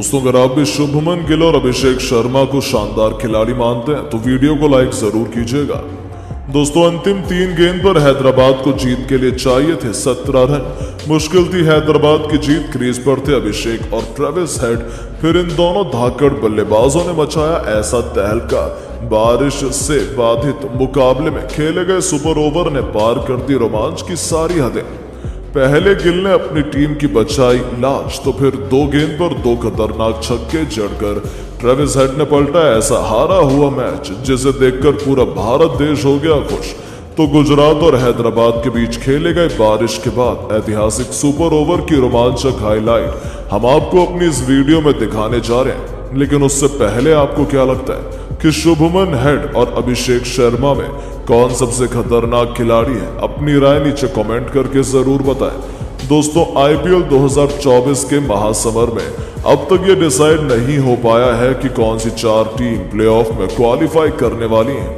दोस्तों, अगर आप भी शुभमन गिल और अभिषेक शर्मा को शानदार खिलाड़ी मानते हैं तो वीडियो को लाइक जरूर कीजिएगा। दोस्तों, अंतिम 3 गेंद पर हैदराबाद को जीत के लिए चाहिए थे 17 रन। मुश्किल थी हैदराबाद की जीत। क्रीज पर थे अभिषेक और ट्रेविस हेड। फिर इन दोनों धाकड़ बल्लेबाजों ने मचाया ऐसा तहलका। बारिश से बाधित मुकाबले में खेले गए सुपर ओवर ने पार कर दी रोमांच की सारी हदें। पहले गिल ने अपनी टीम की बचाई लाज, तो फिर 2 गेंद पर 2 खतरनाक छक्के जड़कर ट्रेविस हेड ने पलटा ऐसा हारा हुआ मैच जिसे देखकर पूरा भारत देश हो गया खुश। तो गुजरात और हैदराबाद के बीच खेले गए बारिश के बाद ऐतिहासिक सुपर ओवर की रोमांचक हाईलाइट हम आपको अपनी इस वीडियो में दिखाने जा रहे हैं। लेकिन उससे पहले आपको क्या लगता है कि शुभमन हेड और अभिषेक शर्मा में कौन सबसे खतरनाक खिलाड़ी है? अपनी राय नीचे कमेंट करके जरूर बताएं। दोस्तों, आईपीएल 2024 के महासमर में अब तक ये डिसाइड नहीं हो पाया है कि कौन सी 4 टीम प्लेऑफ में क्वालिफाई करने वाली हैं।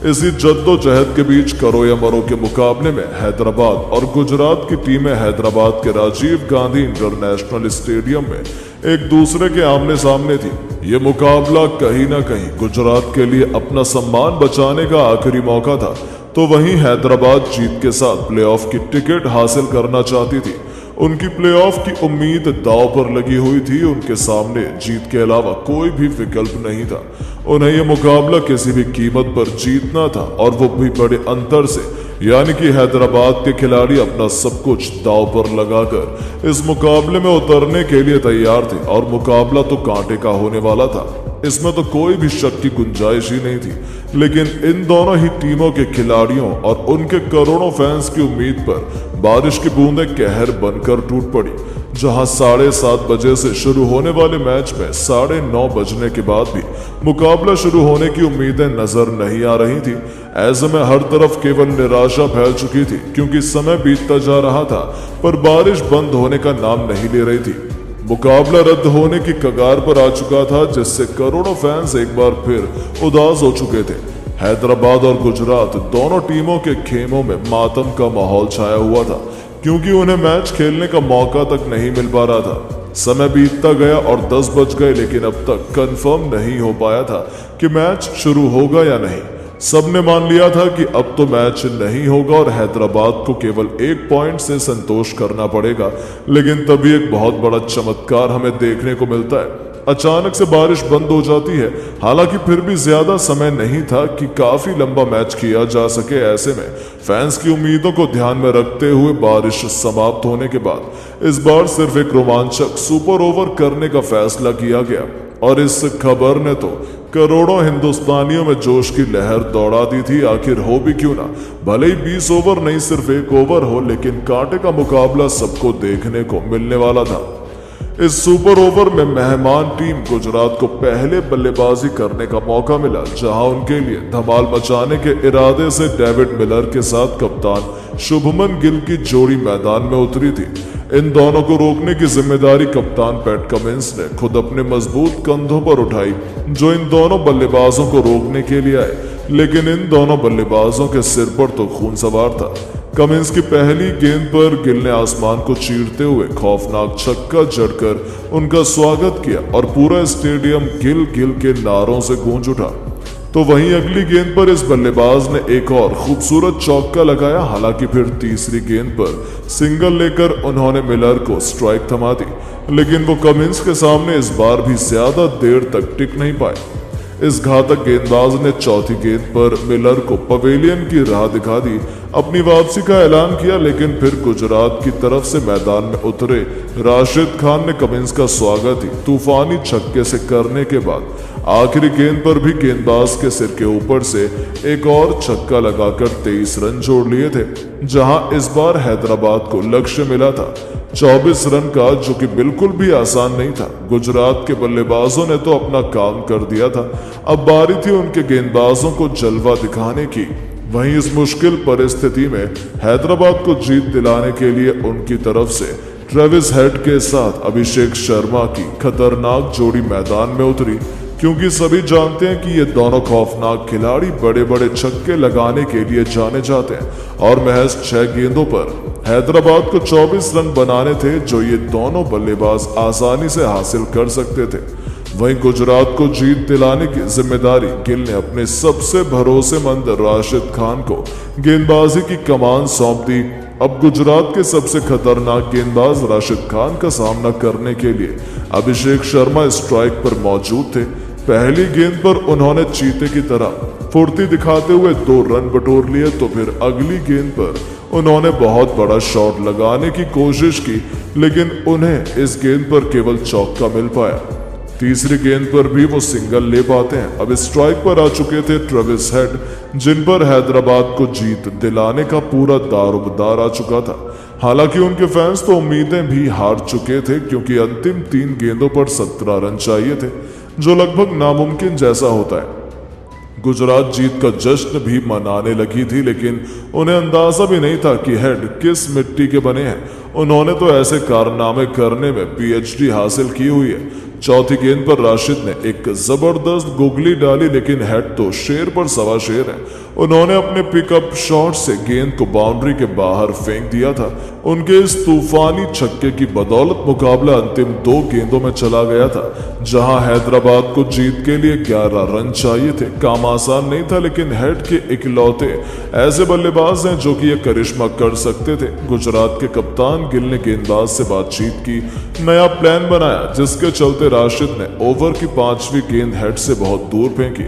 इसी जद्दोजहद के बीच करो या मरो के मुकाबले में हैदराबाद और गुजरात की टीमें हैदराबाद के राजीव गांधी इंटरनेशनल स्टेडियम में एक दूसरे के आमने सामने थी। ये मुकाबला कहीं ना कहीं गुजरात के लिए अपना सम्मान बचाने का आखिरी मौका था, तो वहीं हैदराबाद जीत के साथ प्लेऑफ की टिकट हासिल करना चाहती थी। उनकी प्लेऑफ की उम्मीद दांव पर लगी हुई थी। उनके सामने जीत के अलावा कोई भी विकल्प नहीं था। उन्हें यह मुकाबला किसी भी कीमत पर जीतना था, और वो भी बड़े अंतर से। यानी कि हैदराबाद के खिलाड़ी अपना सब कुछ दांव पर लगाकर इस मुकाबले में उतरने के लिए तैयार थे, और मुकाबला तो कांटे का होने वाला था। इसमें तो कोई भी शक की गुंजाइश ही नहीं थी। लेकिन इन दोनों ही टीमों के खिलाड़ियों और उनके करोड़ों फैंस की उम्मीद पर बारिश की बूंदें कहर बनकर टूट पड़ी। जहां 7:30 बजे से शुरू होने वाले मैच में 9:30 बजने के बाद भी मुकाबला शुरू होने की उम्मीदें नजर नहीं आ रही थी। ऐसे में हर तरफ केवल निराशा फैल चुकी थी, क्योंकि समय बीतता जा रहा था पर बारिश बंद होने का नाम नहीं ले रही थी। मुकाबला रद्द होने की कगार पर आ चुका था, जिससे करोड़ों फैंस एक बार फिर उदास हो चुके थे। हैदराबाद और गुजरात दोनों टीमों के खेमों में मातम का माहौल छाया हुआ था, क्योंकि उन्हें मैच खेलने का मौका तक नहीं मिल पा रहा था। समय बीतता गया और 10 बज गए, लेकिन अब तक कंफर्म नहीं हो पाया था कि मैच शुरू होगा या नहीं। सबने मान लिया था कि अब तो मैच नहीं होगा और हैदराबाद को केवल 1 पॉइंट से संतोष करना पड़ेगा। लेकिन तभी एक बहुत बड़ा चमत्कार हमें देखने को मिलता है। अचानक से बारिश बंद हो जाती है। हालांकि फिर भी ज्यादा समय नहीं था कि काफी लंबा मैच किया जा सके। ऐसे में फैंस की उम्मीदों को ध्यान में रखते हुए बारिश समाप्त होने के बाद इस बार सिर्फ एक रोमांचक सुपर ओवर करने का फैसला किया गया, और इस खबर ने तो करोड़ों हिंदुस्तानियों में जोश की लहर दौड़ा दी थी। आखिर हो भी क्यों ना, भले ही 20 ओवर नहीं सिर्फ 1 ओवर हो, लेकिन कांटे का मुकाबला सबको देखने को मिलने वाला था। इस सुपर ओवर में मेहमान टीम गुजरात को पहले बल्लेबाजी करने का मौका मिला, जहां उनके लिए धमाल मचाने के इरादे से डेविड मिलर के साथ कप्तान शुभमन गिल की जोड़ी मैदान में उतरी थी। इन दोनों को रोकने की जिम्मेदारी कप्तान पैट कमिंस ने खुद अपने मजबूत कंधों पर उठाई, जो इन दोनों बल्लेबाजों को रोकने के लिए आए। लेकिन इन दोनों बल्लेबाजों के सिर पर तो खून सवार था। कमिंस की पहली गेंद पर गिल ने आसमान को चीरते हुए खौफनाक छक्का जड़कर उनका स्वागत किया, और पूरा स्टेडियम गिल गिल के नारों से गूंज उठा। तो वहीं अगली गेंद पर इस बल्लेबाज ने एक और खूबसूरत चौका लगाया। हालांकि फिर तीसरी गेंद पर सिंगल लेकर उन्होंने मिलर को स्ट्राइक थमा दी, लेकिन वो कमिंस के सामने इस बार भी ज्यादा देर तक टिक नहीं पाए। इस घातक गेंदबाज ने चौथी गेंद पर मिलर को पवेलियन की राह दिखा दी, अपनी वापसी का ऐलान किया। लेकिन फिर गुजरात की तरफ से मैदान में उतरे राशिद खान ने कमिंस का स्वागत ही तूफानी छक्के से करने के बाद आखिरी गेंद पर भी गेंदबाज के सिर के ऊपर से एक और छक्का लगाकर 23 रन जोड़ लिए थे, जहां इस बार हैदराबाद को लक्ष्य मिला था 24 रन का, जो कि बिल्कुल भी आसान नहीं था। गुजरात के बल्लेबाजों ने तो अपना काम कर दिया था। अब बारी थी उनके गेंदबाजों को जलवा दिखाने की। वहीं इस मुश्किल परिस्थिति में हैदराबाद को जीत दिलाने के लिए उनकी तरफ से ट्रेविस हेड के साथ अभिषेक शर्मा की खतरनाक जोड़ी मैदान में उतरी, क्योंकि सभी जानते हैं कि ये दोनों खौफनाक खिलाड़ी बड़े बड़े छक्के लगाने के लिए जाने जाते हैं, और महज 6 गेंदों पर हैदराबाद को 24 रन बनाने थे जो ये दोनों बल्लेबाज आसानी से हासिल कर सकते थे। वहीं गुजरात को जीत दिलाने की जिम्मेदारी गिल ने अपने सबसे भरोसेमंद राशिद खान को गेंदबाजी की कमान सौंप दी। अब गुजरात के सबसे खतरनाक गेंदबाज राशिद खान का सामना करने के लिए अभिषेक शर्मा स्ट्राइक पर मौजूद थे। पहली गेंद पर उन्होंने चीते की तरह फुर्ती दिखाते हुए 2 रन बटोर लिए, तो फिर अगली गेंद पर उन्होंने बहुत बड़ा शॉट लगाने की कोशिश की, लेकिन उन्हें इस गेंद पर केवल चौका मिल पाया। तीसरी गेंद पर भी वो सिंगल ले पाते हैं। अब स्ट्राइक पर आ चुके थे ट्रेविस हेड, जिन पर हैदराबाद को जीत दिलाने का पूरा दारोमदार आ चुका था। हालांकि उनके फैंस तो उम्मीदें भी हार चुके थे, क्योंकि अंतिम 3 गेंदों पर 17 रन चाहिए थे, जो लगभग नामुमकिन जैसा होता है। गुजरात जीत का जश्न भी मनाने लगी थी, लेकिन उन्हें अंदाजा भी नहीं था कि हेड किस मिट्टी के बने हैं। उन्होंने तो ऐसे कारनामे करने में पीएचडी हासिल की हुई है। चौथी गेंद पर राशिद ने एक जबरदस्त गुगली डाली, लेकिन हेड तो शेर पर सवा शेर है। उन्होंने अपने पिकअप शॉट से गेंद को बाउंड्री के बाहर फेंक दिया था। उनके इस तूफानी छक्के की बदौलत मुकाबला अंतिम 2 गेंदों में चला गया था, जहां हैदराबाद को जीत के लिए 11 रन चाहिए थे। काम आसान नहीं था, लेकिन हेड के इकलौते ऐसे बल्लेबाज हैं जो कि ये करिश्मा कर सकते थे। गुजरात के कप्तान गिल ने गेंदबाज से बातचीत की, नया प्लान बनाया, जिसके चलते राशिद ने ओवर की 5वीं गेंद हेड से बहुत दूर फेंकी,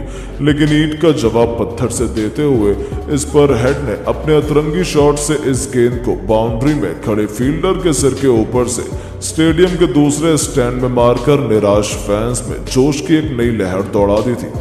लेकिन ईंट का जवाब पत्थर से देते हुए इस पर हेड ने अपने अतरंगी शॉट से इस गेंद को बाउंड्री में खड़े फील्डर के सिर के ऊपर से स्टेडियम के दूसरे स्टैंड में मारकर निराश फैंस में जोश की एक नई लहर दौड़ा दी थी।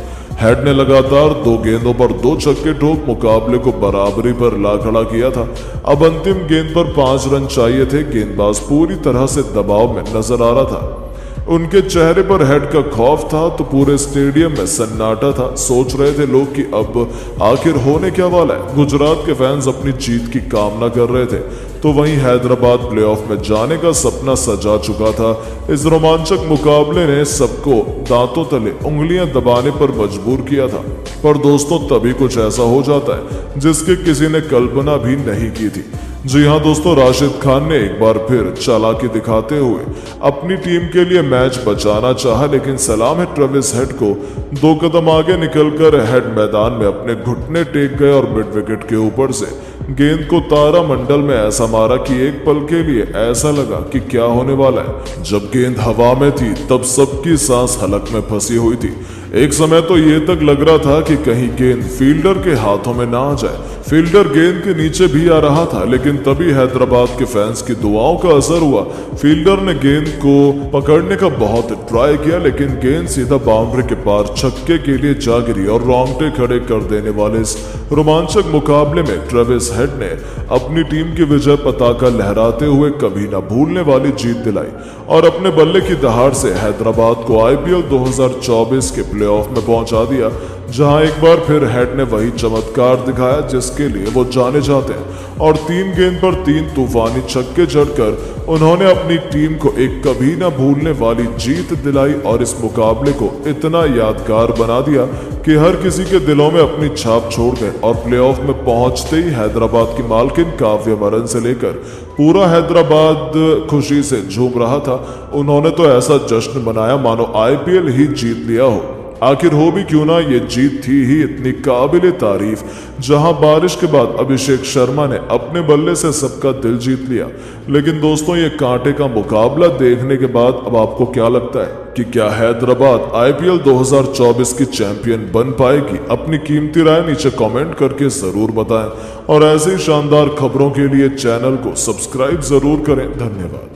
हेड ने लगातार 2 गेंदों पर 2 छक्के ठोक मुकाबले को बराबरी पर ला खड़ा किया था। अब अंतिम गेंद पर 5 रन चाहिए थे। गेंदबाज पूरी तरह से दबाव में नजर आ रहा था। उनके चेहरे पर हेड का खौफ था, तो पूरे स्टेडियम में सन्नाटा था। सोच रहे थे लोग कि अब आखिर होने क्या वाला है। गुजरात के फैंस अपनी जीत की कामना कर रहे थे, तो वहीं हैदराबाद प्लेऑफ में जाने का सपना सजा चुका था। इस रोमांचक मुकाबले ने सबको दांतों तले उंगलियां दबाने पर मजबूर किया था। पर दोस्तों, तभी कुछ ऐसा हो जाता है जिसकी किसी ने कल्पना भी नहीं की थी। जी हाँ दोस्तों, राशिद खान ने एक बार फिर चालाकी दिखाते हुए अपनी टीम के लिए मैच बचाना चाहा, लेकिन सलाम है ट्रेविस हेड को। 2 कदम आगे निकलकर हेड मैदान में अपने घुटने टेक गए और मिड विकेट के ऊपर से गेंद को तारा मंडल में ऐसा मारा कि एक पल के लिए ऐसा लगा कि क्या होने वाला है। जब गेंद हवा में थी तब सबकी सांस हलक में फंसी हुई थी। एक समय तो ये तक लग रहा था कि कहीं गेंद फील्डर के हाथों में ना आ जाए। फील्डर गेंद के नीचे भी आ रहा था, लेकिन तभी हैदराबाद के फैंस की दुआओं का असर हुआ। फील्डर ने गेंद को पकड़ने का बहुत ट्राई किया, लेकिन गेंद सीधा बाउंड्री के पार छक्के के लिए जा गिरी और रोंगटे खड़े कर देने वाले इस रोमांचक मुकाबले में ट्रेविस हेड ने अपनी टीम की विजय पताका लहराते हुए कभी न भूलने वाली जीत दिलाई और अपने बल्ले की दहाड़ से हैदराबाद को आईपीएल 2024 के प्लेऑफ में पहुंचा दिया, जहां एक बार फिर हेड ने वही चमत्कार दिखाया जिसके लिए वो जाने जाते हैं और 3 गेंद पर 3 तूफानी छक्के जड़कर उन्होंने अपनी टीम को एक कभी ना भूलने वाली जीत दिलाई और इस मुकाबले को इतना यादगार बना दिया कि हर किसी के दिलों में अपनी छाप छोड़ गए और प्लेऑफ में पहुंचते ही हैदराबाद की मालकिन काव्या मरन से लेकर पूरा हैदराबाद खुशी से झूम रहा था। उन्होंने तो ऐसा जश्न मनाया मानो आईपीएल ही जीत लिया हो। आखिर हो भी क्यों ना, ये जीत थी ही इतनी काबिले तारीफ, जहां बारिश के बाद अभिषेक शर्मा ने अपने बल्ले से सबका दिल जीत लिया। लेकिन दोस्तों, ये कांटे का मुकाबला देखने के बाद अब आपको क्या लगता है कि क्या हैदराबाद आईपीएल 2024 की चैंपियन बन पाएगी? अपनी कीमती राय नीचे कमेंट करके जरूर बताएं और ऐसे ही शानदार खबरों के लिए चैनल को सब्सक्राइब जरूर करें। धन्यवाद।